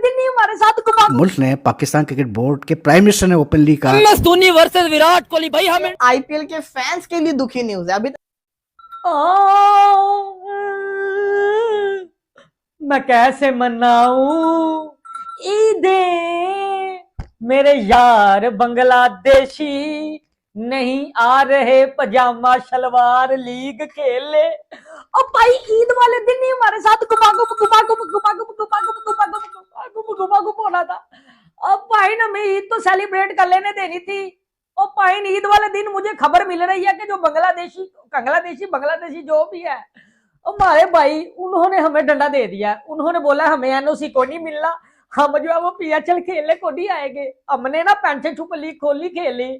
दिन ही हमारे साथ घुमा। मुल्क ने पाकिस्तान क्रिकेट बोर्ड के प्राइम मिनिस्टर ने ओपनली कहा MS धोनी वर्सेस विराट कोहली। भाई हमें आईपीएल के फैंस के लिए दुखी न्यूज है अभी मैं कैसे मनाऊं ईदे मेरे यार बांग्लादेशी नहीं आ रहे पजामा शलवार लीग खेले। अब भाई ईद वाले दिन ही हमारे साथ घुमा होना था। अब भाई ना मैं ईद तो सेलिब्रेट कर लेने देनी थी। और भाई ईद वाले दिन मुझे खबर मिल रही है कि जो बांग्लादेशी जो भी है हमारे भाई उन्होंने हमें डंडा दे दिया। उन्होंने बोला हमें एनओसी को नहीं मिलना, हम जो है वो पीएचएल खेलने को नहीं आएंगे। हमने ना पेंशन छुप लीग खोली खेली।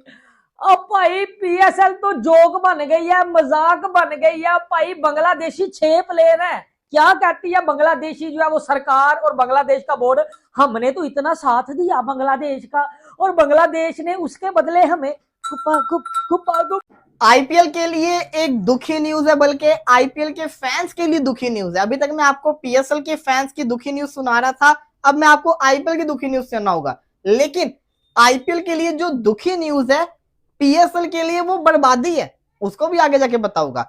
अब भाई पीएसएल तो जोक बन गई है, मजाक बन गई है। भाई बांग्लादेशी 6 प्लेयर है। क्या कहती है बांग्लादेशी जो है वो सरकार और बांग्लादेश का बोर्ड, हमने तो इतना साथ दिया बांग्लादेश का और बांग्लादेश ने उसके बदले हमें आईपीएल के लिए एक दुखी न्यूज है, बल्कि आईपीएल के फैंस के लिए दुखी न्यूज है। अभी तक मैं आपको पीएसएल के फैंस की दुखी न्यूज सुना रहा था, अब मैं आपको आईपीएल की दुखी न्यूज सुनाऊंगा। लेकिन आईपीएल के लिए जो दुखी न्यूज है पीएसएल के लिए वो बर्बादी है, उसको भी आगे जाके बताऊंगा।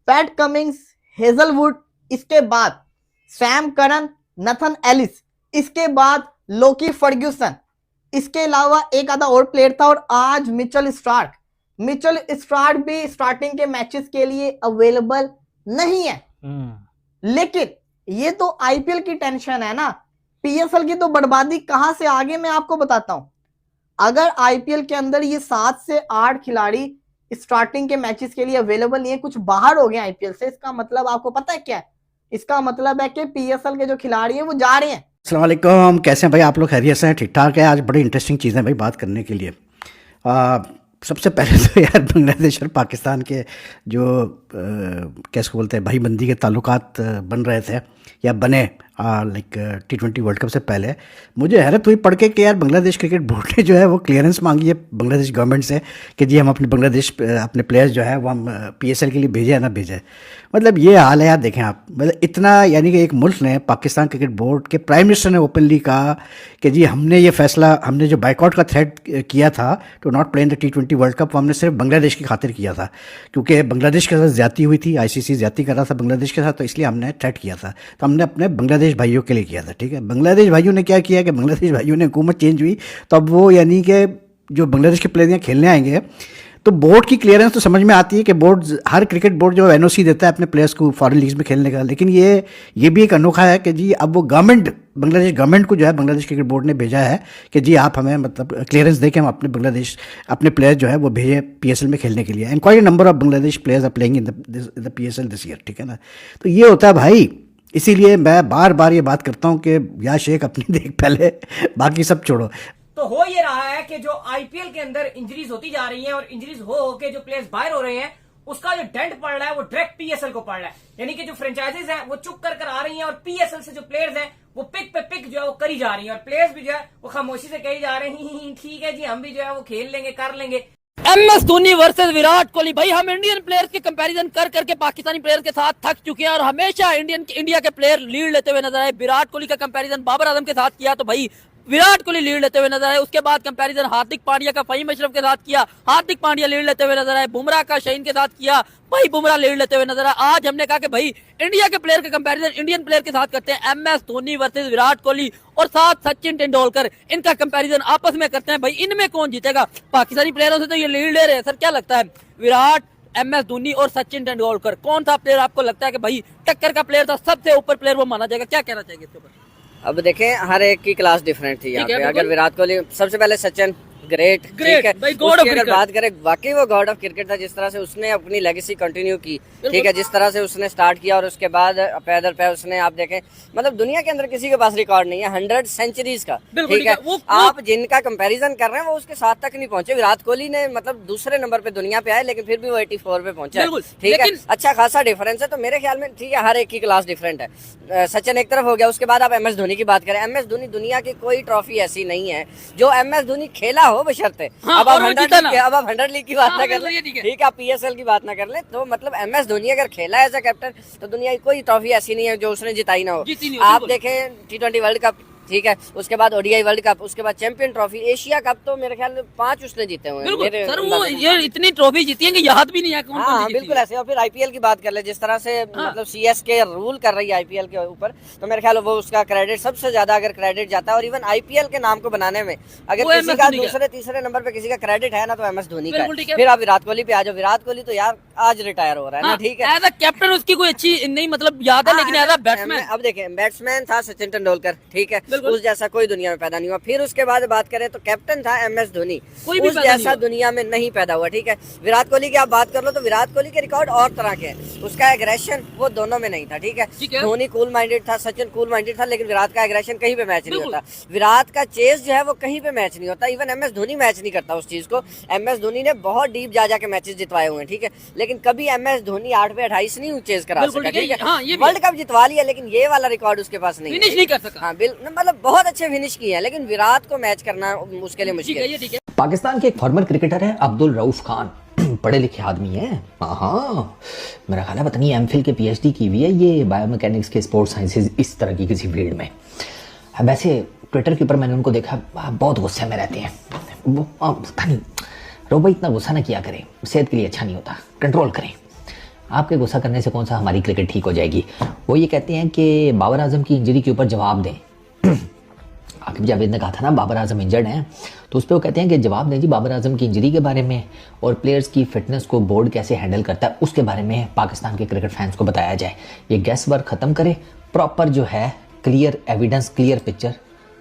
पैट कमिंग्स, हेजलवुड, इसके बाद सैम करन, नथन एलिस, इसके बाद लोकी फर्ग्यूसन, इसके अलावा एक आधा और प्लेयर था। और आज मिचेल स्टार्क भी स्टार्टिंग के मैचेस के लिए अवेलेबल नहीं है। लेकिन ये तो आईपीएल की टेंशन है ना, पीएसएल की तो बर्बादी कहां से आगे मैं आपको बताता हूं। अगर आईपीएल के अंदर ये 7 से 8 खिलाड़ी स्टार्टिंग के मैचेस के लिए अवेलेबल नहीं है, कुछ बाहर हो गए आईपीएल से, इसका मतलब आपको पता है क्या है? इसका मतलब है कि पीएसएल के जो खिलाड़ी हैं वो जा रहे हैं। अस्सलाम वालेकुम, कैसे हैं भाई आप लोग? खैरियत से हैं? ठीक ठाक है? आज बड़ी इंटरेस्टिंग चीज़ें भाई बात करने के लिए। सबसे पहले तो यार बांग्लादेश और पाकिस्तान के जो कैसे बोलते हैं भाईबंदी के ताल्लुकात बन रहे थे या बने लाइक T20 वर्ल्ड कप से पहले, मुझे हैरत हुई पढ़ के कि यार बांग्लादेश क्रिकेट बोर्ड ने जो है वो क्लियरेंस मांगी है बांग्लादेश गवर्नमेंट से कि जी हम अपने प्लेयर्स जो है वो हम पीएसएल के लिए भेजें या ना भेजें। मतलब ये हाल है यार, देखें आप, मतलब इतना, यानी कि एक मुल्क ने, पाकिस्तान क्रिकेट बोर्ड के प्राइम मिनिस्टर ने ओपनली कहा कि जी हमने ये फैसला, हमने जो बाइकआउट का थ्रेट किया था to not play in the T20 world cup, वो हमने सिर्फ बांग्लादेश की खातिर किया था क्योंकि बांग्लादेश के साथ ज्यादती हुई थी, आईसीसी ज्यादती कर रहा था बांग्लादेश के साथ, तो इसलिए हमने थ्रेट किया था। तो हमने अपने बांग्लादेश भाइयों के लिए किया था, ठीक है। बांग्लादेश भाइयों ने क्या किया कि बांग्लादेश भाइयों ने, हुकूमत चेंज हुई तो अब वो, यानी कि जो बांग्लादेश के प्लेयर यहाँ खेलने आएंगे तो बोर्ड की क्लियरेंस तो समझ में आती है कि बोर्ड, हर क्रिकेट बोर्ड जो एनओसी देता है अपने प्लेयर्स को फॉरेन लीग्स में खेलने का, लेकिन ये भी एक अनोखा है कि जी अब वो गवर्नमेंट, बांग्लादेश गवर्नमेंट को जो है बांग्लादेश क्रिकेट बोर्ड ने भेजा है कि जी आप हमें मतलब क्लियरेंस दे के हम अपने प्लेयर्स जो है वो भेजे पीएसएल में खेलने के लिए। And quite number of Bangladesh players are playing in the PSL this year, ठीक है ना। तो ये होता है भाई, इसीलिए मैं बार बार ये बात करता हूँ कि या शेख अपनी देख पहले, बाकी सब छोड़ो। तो हो ये रहा है कि जो आईपीएल के अंदर इंजरीज होती जा रही हैं और इंजरीज हो के जो प्लेयर्स बाहर हो रहे हैं, उसका जो डेंट पड़ रहा है वो डायरेक्ट पीएसएल को पड़ रहा है। यानी कि जो फ्रेंचाइजीज हैं वो चुप कर आ रही हैं और पीएसएल से जो प्लेयर्स हैं वो पिक पे पिक जो है वो करी जा रही है और प्लेयर्स भी जो है वो खामोशी से कही जा रहे हैं ठीक है जी हम भी जो है वो खेल लेंगे, कर लेंगे। MS Dhoni versus Virat Kohli. भाई हम इंडियन प्लेयर्स के कंपैरिजन कर करके पाकिस्तानी प्लेयर्स के साथ थक चुके हैं और हमेशा इंडिया के प्लेयर लीड लेते हुए नजर आए। विराट कोहली का कंपैरिजन बाबर आजम के साथ किया तो भाई विराट कोहली लीड लेते हुए नजर आए। उसके बाद कंपैरिजन हार्दिक पांड्या का फहीम अशरफ के साथ किया, हार्दिक पांड्या लीड लेते हुए नजर आए। बुमराह का शाहीन के साथ किया, भाई बुमराह लीड लेते हुए नजर आए। आज हमने कहा कि भाई इंडिया के प्लेयर का कंपैरिजन इंडियन प्लेयर के साथ करते हैं, MS धोनी वर्सेस विराट कोहली और साथ सचिन तेंदुलकर, इनका कंपैरिजन आपस में करते हैं। भाई इनमें कौन जीतेगा? पाकिस्तानी प्लेयरों से तो ये लीड ले रहे हैं सर, क्या लगता है विराट, MS धोनी और सचिन तेंदुलकर, कौन सा प्लेयर आपको लगता है कि भाई टक्कर का प्लेयर था, सबसे ऊपर प्लेयर वो माना जाएगा? क्या कहना चाहिए इसके ऊपर? अब देखें हर एक की क्लास डिफरेंट थी यहाँ पे। अगर विराट कोहली, सबसे पहले सचिन ग्रेट, ठीक है, उसकी अगर बात करें वाकई वो गॉड ऑफ क्रिकेट था। जिस तरह से उसने अपनी लेगेसी कंटिन्यू की, ठीक है, जिस तरह से उसने स्टार्ट किया और उसके बाद पैदल पे उसने, आप देखें मतलब दुनिया के अंदर किसी के पास रिकॉर्ड नहीं है 100 सेंचुरीज का, ठीक है। आप जिनका कंपैरिजन कर रहे हैं वो उसके साथ तक नहीं पहुंचे। विराट कोहली ने मतलब दूसरे नंबर पे दुनिया पे आए लेकिन फिर भी वो 84 पे पहुंचा, ठीक है, अच्छा खासा डिफरेंस है। तो मेरे ख्याल में ठीक है हर एक की क्लास डिफरेंट है। सचिन एक तरफ हो गया, उसके बाद आप MS धोनी की बात करें। MS धोनी, दुनिया की कोई ट्रॉफी ऐसी नहीं है जो MS धोनी खेला हो बशर्ते। अब आप 100 लीग की बात ना कर ले, ठीक है, आप PSL की बात ना कर ले, तो मतलब MS धोनी अगर खेला एज अ कैप्टन तो दुनिया की कोई ट्रॉफी ऐसी नहीं है जो उसने जिताई ना हो। आप देखें T20 वर्ल्ड कप, ठीक है, उसके बाद ओडीआई वर्ल्ड कप, उसके बाद चैंपियन ट्रॉफी, एशिया कप तो मेरे ख्याल में 5 उसने जीते हुए हैं। मेरे सर वो ये इतनी ट्रॉफी जीती है कि याद भी नहीं है कौन हाँ कौन सी बिल्कुल ऐसे। और फिर आईपीएल की बात कर ले, जिस तरह से मतलब सीएसके रूल कर रही है आईपीएल के ऊपर, तो मेरे ख्याल में वो उसका क्रेडिट सबसे ज्यादा अगर क्रेडिट जाता है। और इवन आईपीएल के नाम को बनाने में अगर किसी का दूसरे तीसरे नंबर पे किसी का क्रेडिट है ना, तो एमएस धोनी का है। फिर आप विराट कोहली पे आ जाओ। विराट कोहली तो यार आज रिटायर हो रहा है ना, ठीक है। एज अ कैप्टन उसकी कोई अच्छी नहीं मतलब याद है, लेकिन एज अ बैट्समैन अब देखें, बैट्समैन था सचिन तेंदुलकर, ठीक है, उस जैसा कोई दुनिया में पैदा नहीं हुआ। फिर उसके बाद बात करें तो कैप्टन था एमएस धोनी, उस जैसा दुनिया में नहीं पैदा हुआ, ठीक है। विराट कोहली की आप बात कर लो तो विराट कोहली के रिकॉर्ड और तरह के हैं, उसका एग्रेशन वो दोनों में नहीं था, ठीक है। धोनी कूल माइंडेड था, सचिन कूल माइंडेड था, लेकिन विराट का एग्रेशन कहीं पे मैच नहीं होता। विराट का चेस जो है वो कहीं पे मैच नहीं होता। इवन एमएस धोनी मैच नहीं करता उस चीज को। एमएस धोनी ने बहुत डीप जा के मैचेस जितवाए हुए हैं, ठीक है, लेकिन कभी एमएस धोनी 8 पे 28 नहीं चेस करा सका, ठीक है। वर्ल्ड कप जितवा लिया, लेकिन ये वाला रिकॉर्ड उसके पास नहीं, फिनिश नहीं कर सका। हाँ मतलब बहुत अच्छे फिनिश किए हैं, लेकिन विराट को मैच करना उसके लिए मुश्किल है। पाकिस्तान के एक फॉर्मर क्रिकेटर है अब्दुल रऊफ खान, पढ़े लिखे आदमी है। हाँ, मेरा ख्याल है पता नहीं एमफिल के पीएचडी की हुई है ये बायोमैकेनिक्स के स्पोर्ट्स साइंसेज इस तरह की किसी फील्ड में। वैसे ट्विटर के ऊपर मैंने उनको देखा बहुत गुस्से में रहते हैं वो। पता नहीं रोबा इतना गुस्सा ना किया करें, सेहत के लिए अच्छा नहीं होता, कंट्रोल करें। आपके गुस्सा करने से कौन सा हमारी क्रिकेट ठीक हो जाएगी। वो ये कहते हैं कि बाबर आजम की इंजरी के ऊपर जवाब दें। आकिब जावेद ने कहा था ना बाबर आजम इंजर्ड हैं, तो उस पर वो कहते हैं कि जवाब दें जी बाबर आजम की इंजरी के बारे में, और प्लेयर्स की फिटनेस को बोर्ड कैसे हैंडल करता है उसके बारे में पाकिस्तान के क्रिकेट फैंस को बताया जाए। ये गैस वर्क खत्म करे, प्रॉपर जो है क्लियर एविडेंस, क्लियर पिक्चर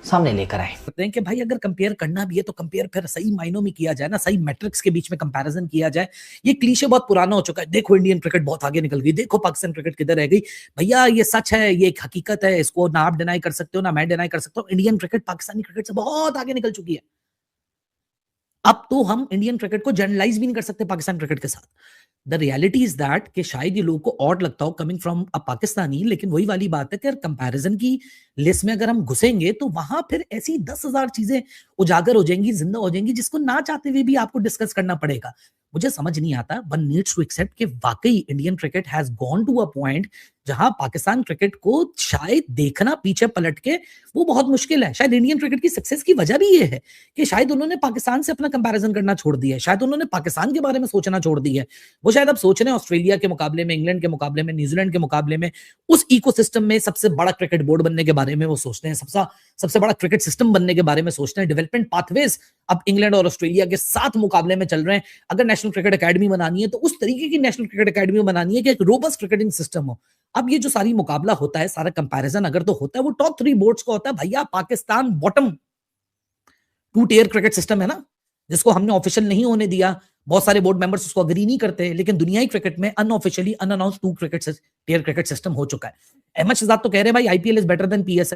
सामने लेकर आए। हैं कि भाई अगर कंपेयर करना भी है तो कंपेयर फिर सही मायनों में किया जाए ना, सही मैट्रिक्स के बीच में कंपैरिजन किया जाए। ये क्लीशे बहुत पुराना हो चुका है। देखो इंडियन क्रिकेट बहुत आगे निकल गई, देखो पाकिस्तान क्रिकेट किधर रह गई। भैया ये सच है, ये एक हकीकत है, इसको ना आप डिनाई कर सकते हो ना मैं डिनाई कर सकता हूँ। इंडियन क्रिकेट पाकिस्तानी क्रिकेट से बहुत आगे निकल चुकी है। अब तो हम इंडियन क्रिकेट को जनरलाइज भी नहीं कर सकते पाकिस्तान क्रिकेट के साथ। द रियलिटी इज दैट कि शायद ये लोगों को ऑड लगता हो कमिंग फ्रॉम अ पाकिस्तानी, लेकिन वही वाली बात है कि कंपैरिजन की लिस्ट में अगर हम घुसेंगे तो वहां फिर ऐसी 10,000 चीजें उजागर हो जाएंगी, जिंदा हो जाएंगी, जिसको ना चाहते हुए भी आपको डिस्कस करना पड़ेगा। मुझे समझ नहीं आता, वन नीड्स टू एक्सेप्ट कि वाकई Indian cricket has gone to a point जहां पाकिस्तान क्रिकेट को शायद देखना पीछे पलट के वो बहुत मुश्किल है। शायद इंडियन क्रिकेट की सक्सेस की वजह भी ये है कि शायद उन्होंने पाकिस्तान से अपना कंपैरिजन करना छोड़ दिया है, शायद उन्होंने पाकिस्तान के बारे में सोचना छोड़ दिया है। वो शायद अब सोच रहे हैं ऑस्ट्रेलिया के मुकाबले में, इंग्लैंड के मुकाबले में, न्यूजीलैंड के मुकाबले में उस इकोसिस्टम में सबसे बड़ा क्रिकेट बोर्ड बनने के बारे में वो सोचते हैं, सबसे बड़ा क्रिकेट सिस्टम बनने के बारे में सोचते हैं। डेवलपमेंट पाथवेज अब इंग्लैंड और ऑस्ट्रेलिया के साथ मुकाबले में चल रहे हैं। अगर नेशनल क्रिकेट अकेडमी बनानी है तो उस तरीके की नेशनल क्रिकेट अकेडमी बनानी है कि एक रोबस्ट क्रिकेटिंग सिस्टम हो। अब ये जो सारी मुकाबला होता है, सारा कंपैरिजन अगर तो होता है वो टॉप 3 बोर्ड्स को होता है। भैया Pakistan bottom 2 tier cricket system है ना, जिसको हमने ऑफिशियल नहीं होने दिया। बहुत सारे बोर्ड मेंबर्स उसको अग्री नहीं करते, लेकिन दुनियाई क्रिकेट में unofficially unannounced 2 tier cricket system हो चुका है। अहमद शहजाद तो कह रहे हैं भाई IPL is better than PSL.